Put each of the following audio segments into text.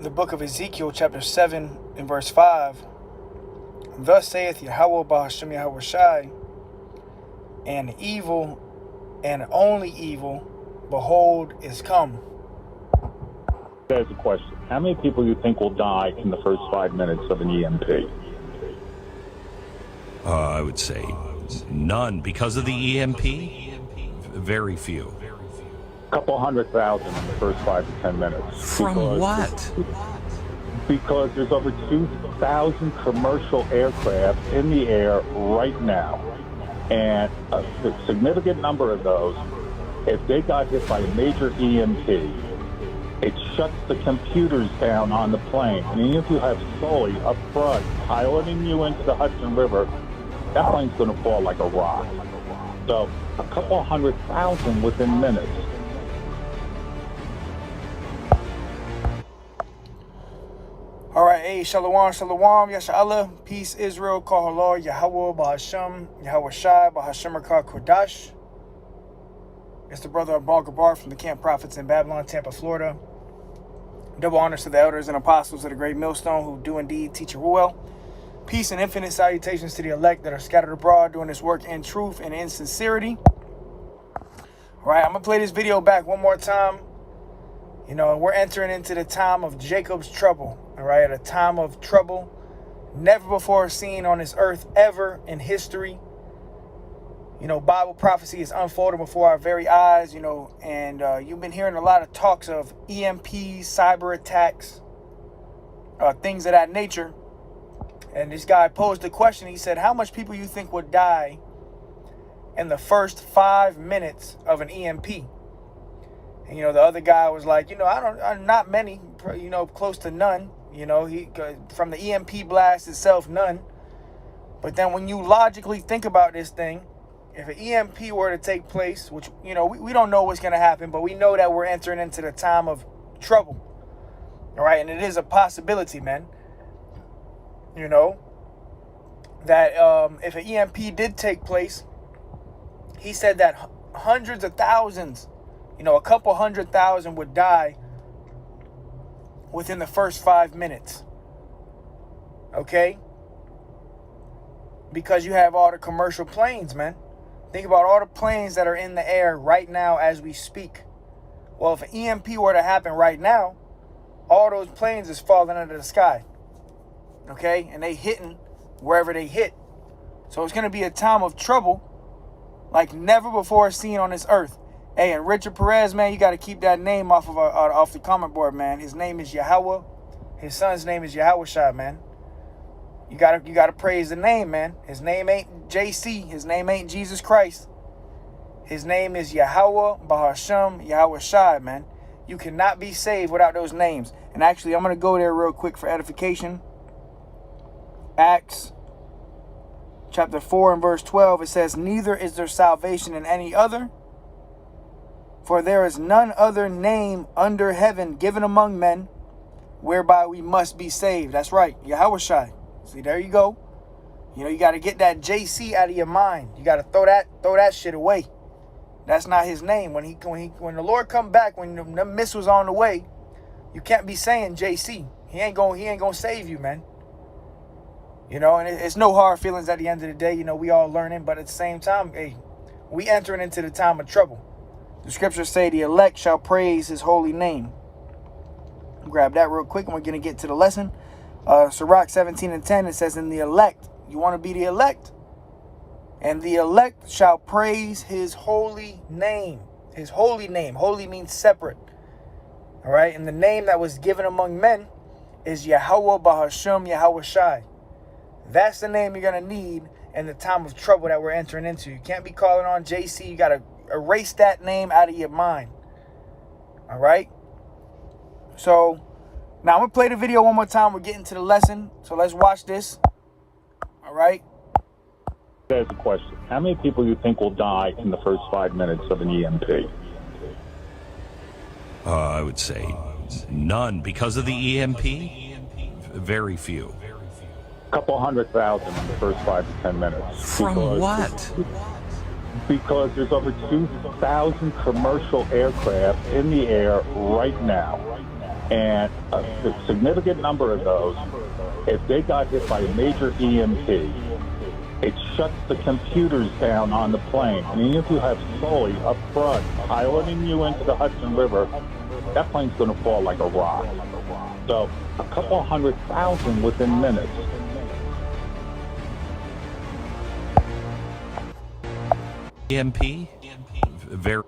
the book of Ezekiel, chapter 7, and verse 5. Thus saith Yahweh Bahashem Yahweh Shai, and evil, and only evil, behold, is come. There's a question. How many people you think will die in the first 5 minutes of an EMP? I would say none. Because of the EMP, very few. A couple 100,000 in the first 5 to 10 minutes. From what? Because there's over 2,000 commercial aircraft in the air right now. And a significant number of those, if they got hit by a major EMP, it shuts the computers down on the plane. And even if you have Sully up front piloting you into the Hudson River, that plane's going to fall like a rock. So a couple 100,000 within minutes. All right, hey, shalom, shalom, yashallah, peace, Israel, kahallah, Yahweh, Bahashem, Yahweh Shai, Bahashem Rakah Kodash. It's the brother of Baal Gabar from the Camp Prophets in Babylon, Tampa, Florida. Double honors to the elders and apostles of the great millstone who do indeed teach well. Peace and infinite salutations to the elect that are scattered abroad doing this work in truth and in sincerity. All right, I'm going to play this video back one more time. You know, we're entering into the time of Jacob's trouble. All right, a time of trouble never before seen on this earth ever in history. You know, Bible prophecy is unfolding before our very eyes, you know, and you've been hearing a lot of talks of EMPs, cyber attacks, things of that nature. And this guy posed the question. He said, how much people you think would die in the first 5 minutes of an EMP? And, you know, the other guy was like, you know, not many, you know, close to none. You know, from the EMP blast itself, none. But then when you logically think about this thing, if an EMP were to take place, which, you know, we don't know what's going to happen, but we know that we're entering into the time of trouble. All right. And it is a possibility, man. You know, that if an EMP did take place, he said that hundreds of thousands, you know, a couple 100,000 would die within the first 5 minutes. Okay? Because you have all the commercial planes, man. Think about all the planes that are in the air right now as we speak. Well, if an EMP were to happen right now, all those planes is falling out of the sky. Okay? And they hitting wherever they hit. So it's going to be a time of trouble like never before seen on this earth. Hey, and Richard Perez, man, you got to keep that name off the comment board, man. His name is Yahweh. His son's name is Yahweh Shai, man. You gotta praise the name, man. His name ain't JC. His name ain't Jesus Christ. His name is Yahweh Bahashem Yahweh Shai, man. You cannot be saved without those names. And actually, I'm gonna go there real quick for edification. Acts chapter 4 and verse 12. It says, neither is there salvation in any other, for there is none other name under heaven given among men whereby we must be saved. That's right, Yahweh Shai. See, there you go. You know, you got to get that JC out of your mind. You got to throw that shit away. That's not his name. When the Lord come back, when the missiles on the way, you can't be saying JC. He ain't gonna save you, man. You know, and it's no hard feelings at the end of the day. You know, we all learning, but at the same time, hey, we entering into the time of trouble. The scriptures say the elect shall praise his holy name. Grab that real quick and we're going to get to the lesson. Sirach 17 and 10, it says, in the elect, you want to be the elect? And the elect shall praise his holy name. His holy name. Holy means separate. All right. And the name that was given among men is Yahweh Bahashem Yahweh Shai. That's the name you're going to need in the time of trouble that we're entering into. You can't be calling on JC. You got to erase that name out of your mind. All right. So now I'm going to play the video one more time. We're getting to the lesson. So let's watch this. All right. There's a question. How many people you think will die in the first 5 minutes of an EMP? I would say none. Because of the EMP, very few. A couple 100,000 in the first 5 to 10 minutes. From what? Because there's over 2,000 commercial aircraft in the air right now. And a significant number of those, if they got hit by a major EMP, it shuts the computers down on the plane. And even if you have Sully up front piloting you into the Hudson River, that plane's going to fall like a rock. So a couple 100,000 within minutes. EMP? Very.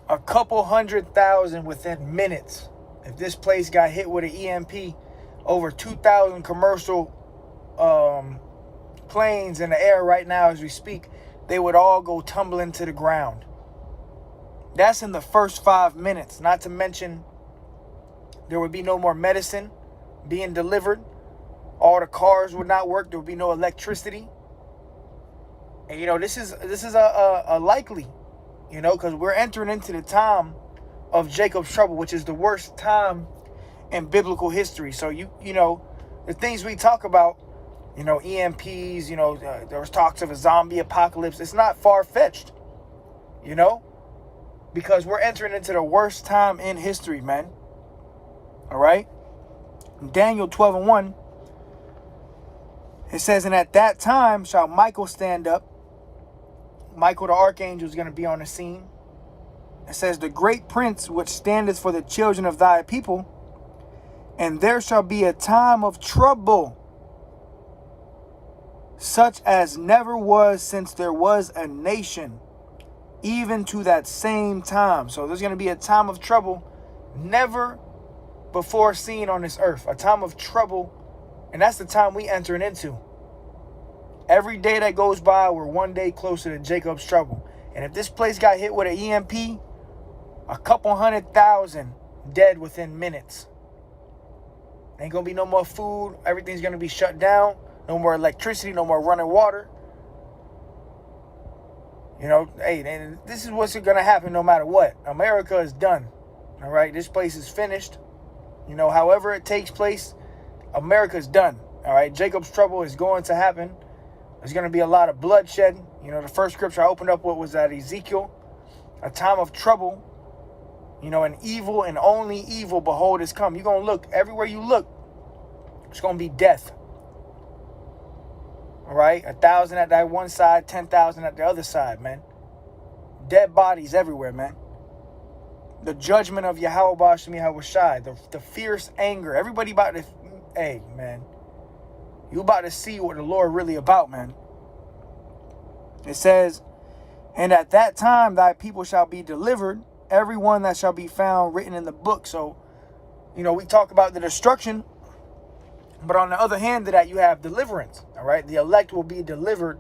A couple 100,000 within minutes. If this place got hit with an EMP, over 2,000 commercial planes in the air right now as we speak, they would all go tumbling to the ground. That's in the first 5 minutes. Not to mention, there would be no more medicine being delivered. All the cars would not work. There would be no electricity. And, you know, this is a likely, you know, because we're entering into the time of Jacob's trouble, which is the worst time in biblical history. So, you know, the things we talk about, you know, EMPs, you know, there was talks of a zombie apocalypse. It's not far-fetched, you know, because we're entering into the worst time in history, man. All right? Daniel 12:1, it says, and at that time shall Michael stand up. Michael the archangel is going to be on the scene. It says, the great prince which standeth for the children of thy people, and there shall be a time of trouble, such as never was since there was a nation, even to that same time. So there's going to be a time of trouble never before seen on this earth. A time of trouble, and that's the time we entering into. Every day that goes by, we're one day closer to Jacob's trouble. And if this place got hit with an EMP, a couple 100,000 dead within minutes. Ain't gonna be no more food. Everything's gonna be shut down. No more electricity, no more running water. You know, hey, and this is what's gonna happen no matter what. America is done. All right, this place is finished. You know, however it takes place, America's done. All right, Jacob's trouble is going to happen. There's going to be a lot of bloodshed. You know, the first scripture I opened up with was that Ezekiel, a time of trouble. You know, and evil and only evil, behold, has come. You're going to look, everywhere you look, it's going to be death. All right, 1,000 at that one side, 10,000 at the other side, man. Dead bodies everywhere, man. The judgment of Yahweh Ba'ashem Yahweh Shai, the fierce anger. Everybody about to, hey, man. You about to see what the Lord really about, man. It says, and at that time thy people shall be delivered, every one that shall be found written in the book. So, you know, we talk about the destruction, but on the other hand of that, you have deliverance. All right, the elect will be delivered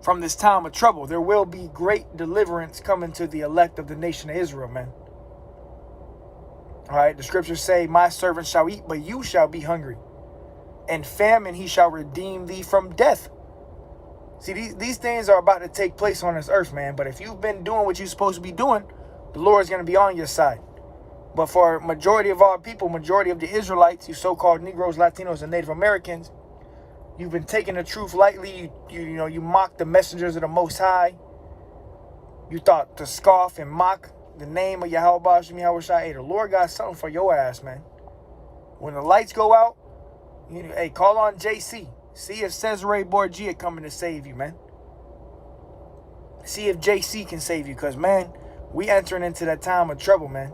from this time of trouble. There will be great deliverance coming to the elect of the nation of Israel, man. All right, the scriptures say, my servants shall eat, but you shall be hungry. And famine he shall redeem thee from death. See, these things are about to take place on this earth, man. But if you've been doing what you're supposed to be doing, the Lord is going to be on your side. But for majority of our people, majority of the Israelites, you so-called Negroes, Latinos, and Native Americans, you've been taking the truth lightly. You know, you mock the messengers of the Most High. You thought to scoff and mock the name of Yahweh Ba'ashem Yahweh Shai. Hey, the Lord got something for your ass, man. When the lights go out, you know, hey, call on JC. See if Cesare Borgia coming to save you, man. See if JC can save you, because, man, we entering into that time of trouble, man.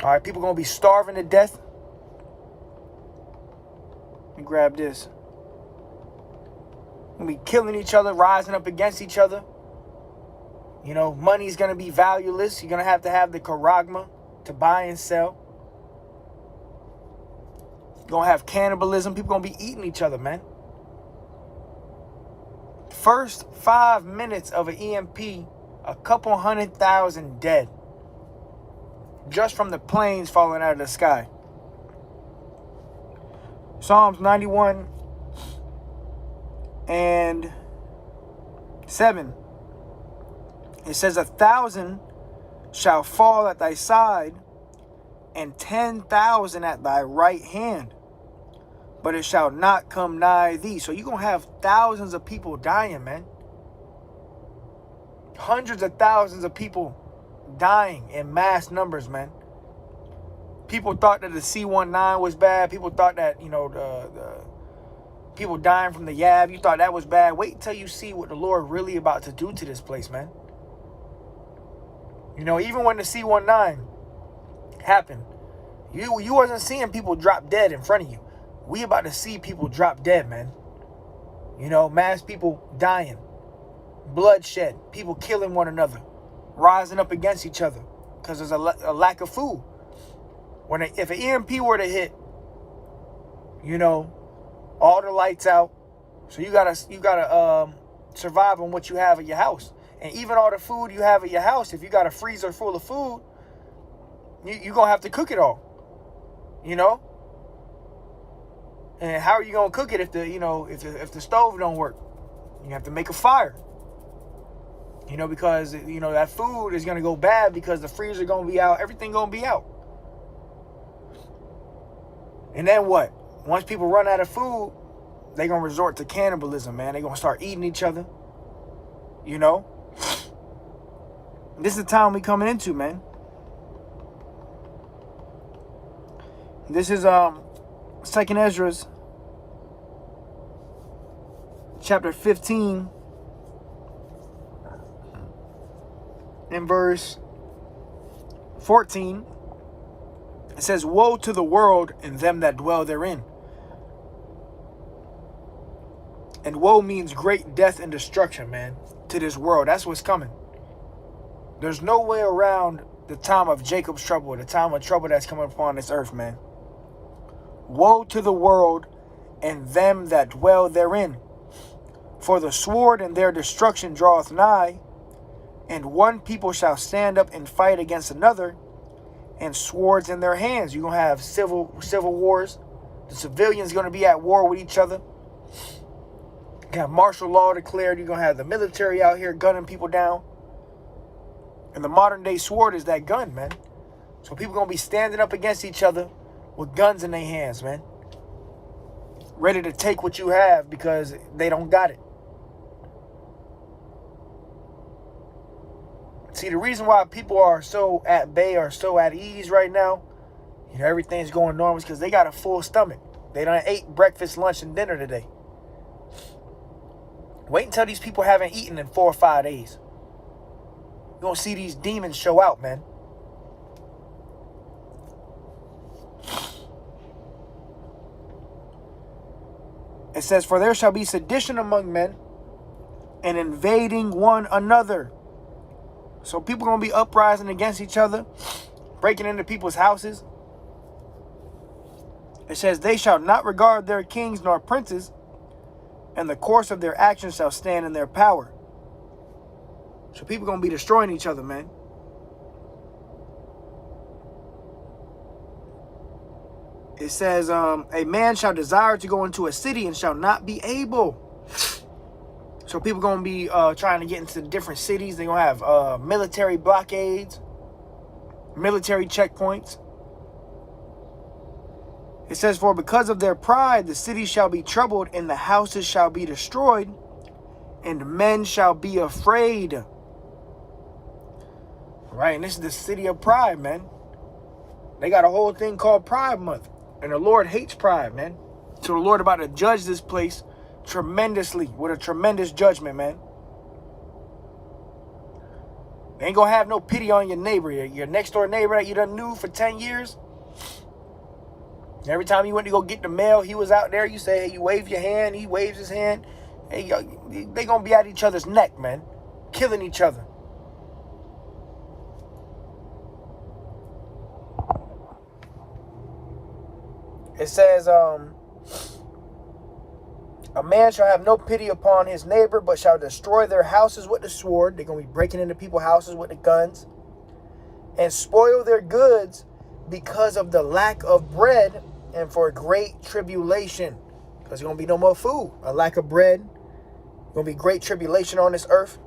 All right, people going to be starving to death. Let me grab this. Going to be killing each other, rising up against each other. You know, money's going to be valueless. You're going to have the charagma to buy and sell. You're going to have cannibalism. People going to be eating each other, man. First 5 minutes of an EMP, a couple 100,000 dead. Just from the planes falling out of the sky. Psalms 91 and 7. It says, 1,000 shall fall at thy side, and 10,000 at thy right hand, but it shall not come nigh thee. So you're going to have thousands of people dying, man. Hundreds of thousands of people dying in mass numbers, man. People thought that the C-19 was bad. People thought that, you know, the people dying from the Yab, you thought that was bad. Wait until you see what the Lord really about to do to this place, man. You know, even when the C-19 happened, you wasn't seeing people drop dead in front of you. We about to see people drop dead, man. You know, mass people dying, bloodshed, people killing one another, rising up against each other because there's a lack of food. If an EMP were to hit, you know, all the lights out, so you gotta survive on what you have at your house, and even all the food you have at your house. If you got a freezer full of food, you gonna have to cook it all, you know. And how are you gonna cook it if the stove don't work? You have to make a fire, you know, because you know that food is gonna go bad because the freezer gonna be out, everything gonna be out. And then what? Once people run out of food, they're going to resort to cannibalism, man. They're going to start eating each other. You know? This is the time we coming into, man. This is 2nd Ezra's chapter 15 and verse 14. It says, woe to the world and them that dwell therein. And woe means great death and destruction, man, to this world. That's what's coming. There's no way around the time of Jacob's trouble, the time of trouble that's coming upon this earth, man. Woe to the world and them that dwell therein. For the sword and their destruction draweth nigh, and one people shall stand up and fight against another, and swords in their hands. You're going to have civil wars. The civilians going to be at war with each other. You got martial law declared. You're going to have the military out here gunning people down. And the modern day sword is that gun, man. So people going to be standing up against each other with guns in their hands, man. Ready to take what you have because they don't got it. See, the reason why people are so at bay or so at ease right now, you know, everything's going normal, is because they got a full stomach. They done ate breakfast, lunch, and dinner today. Wait until these people haven't eaten in 4 or 5 days. You're going to see these demons show out, man. It says, for there shall be sedition among men and invading one another. So people are going to be uprising against each other, breaking into people's houses. It says, they shall not regard their kings nor princes, and the course of their actions shall stand in their power. So people are going to be destroying each other, man. It says, a man shall desire to go into a city and shall not be able. So people going to be trying to get into different cities. They're going to have military blockades, military checkpoints. It says, for because of their pride, the city shall be troubled, and the houses shall be destroyed, and men shall be afraid. Right, and this is the city of pride, man. They got a whole thing called Pride Month, and the Lord hates pride, man. So the Lord about to judge this place tremendously, with a tremendous judgment, man. They ain't gonna have no pity on your neighbor, your next door neighbor that you done knew for 10 years. Every time you went to go get the mail, he was out there. You say, hey, you wave your hand, he waves his hand. Hey, they gonna be at each other's neck, man, killing each other. It says, a man shall have no pity upon his neighbor, but shall destroy their houses with the sword. They're going to be breaking into people's houses with the guns. And spoil their goods because of the lack of bread and for great tribulation. Because there's going to be no more food. A lack of bread. Going to be great tribulation on this earth.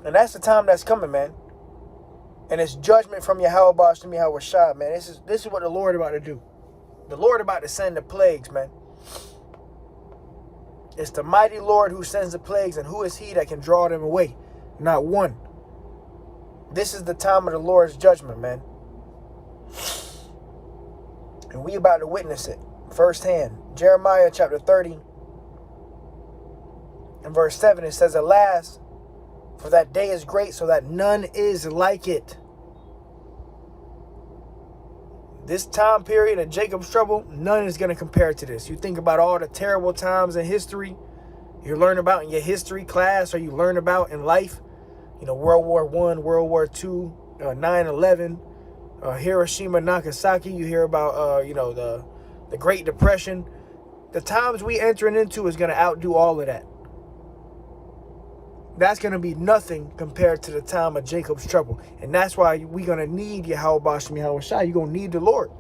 And that's the time that's coming, man. And it's judgment from Yahweh Bashem Yahweh Shah, man. This is what the Lord about to do. The Lord about to send the plagues, man. It's the mighty Lord who sends the plagues, and who is he that can draw them away? Not one. This is the time of the Lord's judgment, man. And we about to witness it firsthand. Jeremiah chapter 30 and verse 7, it says, "Alas, for that day is great, so that none is like it." This time period of Jacob's trouble, none is going to compare to this. You think about all the terrible times in history you learn about in your history class, or you learn about in life. You know, World War I, World War II, 9/11, Hiroshima, Nagasaki. You hear about, the Great Depression. The times we entering into is going to outdo all of that. That's going to be nothing compared to the time of Jacob's trouble. And that's why we're going to need Yahweh Bashem Yahweh Shai. You're going to need the Lord.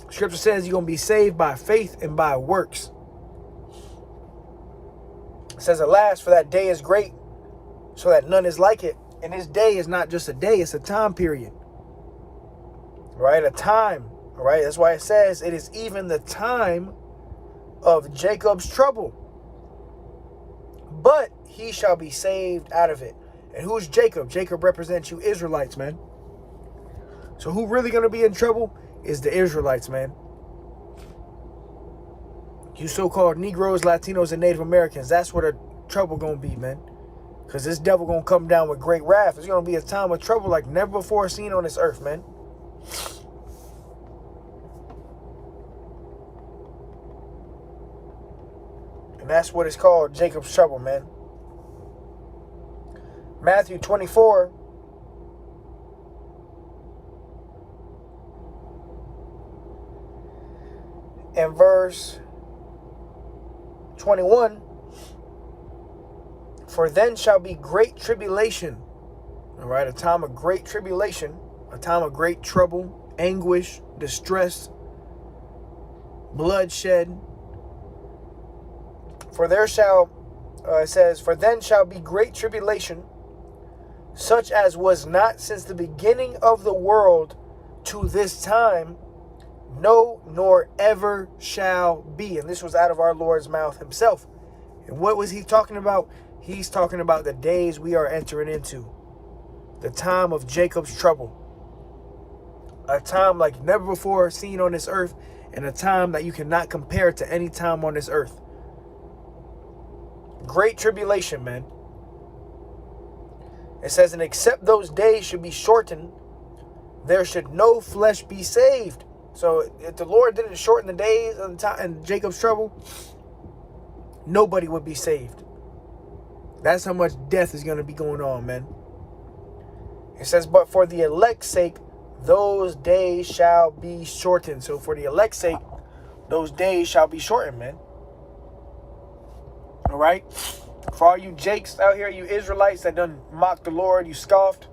Scripture says you're going to be saved by faith and by works. It says, "Alas, for that day is great, so that none is like it." And this day is not just a day, it's a time period. Right? A time. All right? That's why it says it is even the time of Jacob's trouble. But he shall be saved out of it. And who's Jacob? Jacob represents you Israelites, man. So who really going to be in trouble is the Israelites, man. You so-called Negroes, Latinos, and Native Americans. That's where the trouble going to be, man. Because this devil going to come down with great wrath. It's going to be a time of trouble like never before seen on this earth, man. And that's what it's called, Jacob's trouble, man. Matthew 24. And verse 21. "For then shall be great tribulation." All right, a time of great tribulation, a time of great trouble, anguish, distress, bloodshed. "For there shall," it says, "for then shall be great tribulation, such as was not since the beginning of the world to this time, no, nor ever shall be." And this was out of our Lord's mouth himself. And what was he talking about? He's talking about the days we are entering into. The time of Jacob's trouble. A time like never before seen on this earth, and a time that you cannot compare to any time on this earth. Great tribulation, man. It says, "And except those days should be shortened, there should no flesh be saved." So if the Lord didn't shorten the days in Jacob's trouble, nobody would be saved. That's how much death is going to be going on, man. It says, "But for the elect's sake, those days shall be shortened." So for the elect's sake, those days shall be shortened, man. All right? For all you Jakes out here, you Israelites that done mocked the Lord, you scoffed.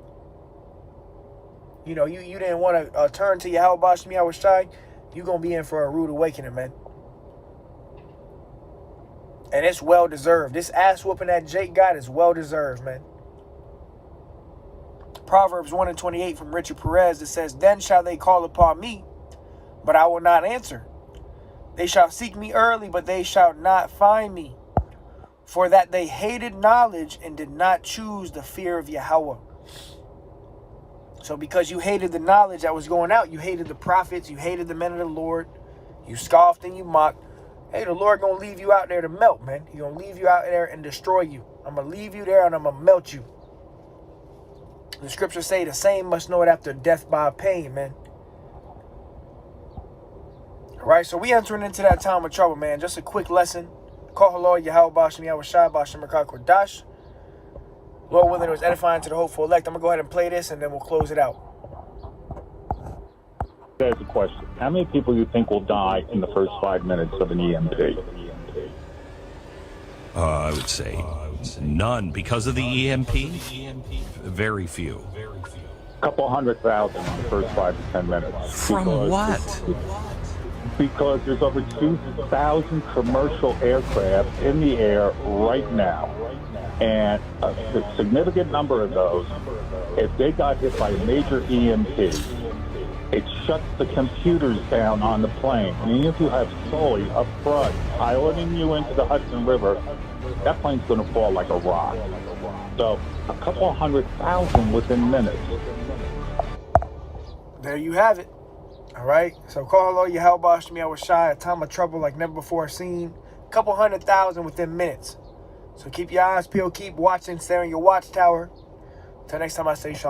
You know, you didn't want to turn to Yahweh Bashem Yahweh Shai. You're going to be in for a rude awakening, man. And it's well deserved. This ass whooping that Jake got is well deserved, man. Proverbs 1 and 28 from Richard Perez, it says, "Then shall they call upon me, but I will not answer. They shall seek me early, but they shall not find me. For that they hated knowledge and did not choose the fear of Yahweh." So because you hated the knowledge that was going out, you hated the prophets, you hated the men of the Lord, you scoffed and you mocked. Hey, the Lord going to leave you out there to melt, man. He's going to leave you out there and destroy you. I'm going to leave you there and I'm going to melt you. The scriptures say the same must know it after death by pain, man. All right, so we entering into that time of trouble, man. Just a quick lesson. Call hello, Yahweh Bashem Yahweh Shai, Bashem Rakah Kodash. Lord willing, it was edifying to the hopeful elect. I'm going to go ahead and play this and then we'll close it out. There's a question. How many people do you think will die in the first 5 minutes of an EMP? I would say none. Because of the EMP, very few. A couple 100,000 in the first 5 to 10 minutes. From what? Because there's over 2,000 commercial aircraft in the air right now. And a significant number of those, if they got hit by a major EMP, it shuts the computers down on the plane. And even if you have Sully up front piloting you into the Hudson River, that plane's going to fall like a rock. So a couple 100,000 within minutes. There you have it. All right? So call hello, Yahweh Hashem Yahweh Shai, a time of trouble like never before seen. Couple 100,000 within minutes. So keep your eyes peeled, keep watching, stay on your watchtower. Till next time I say shalom.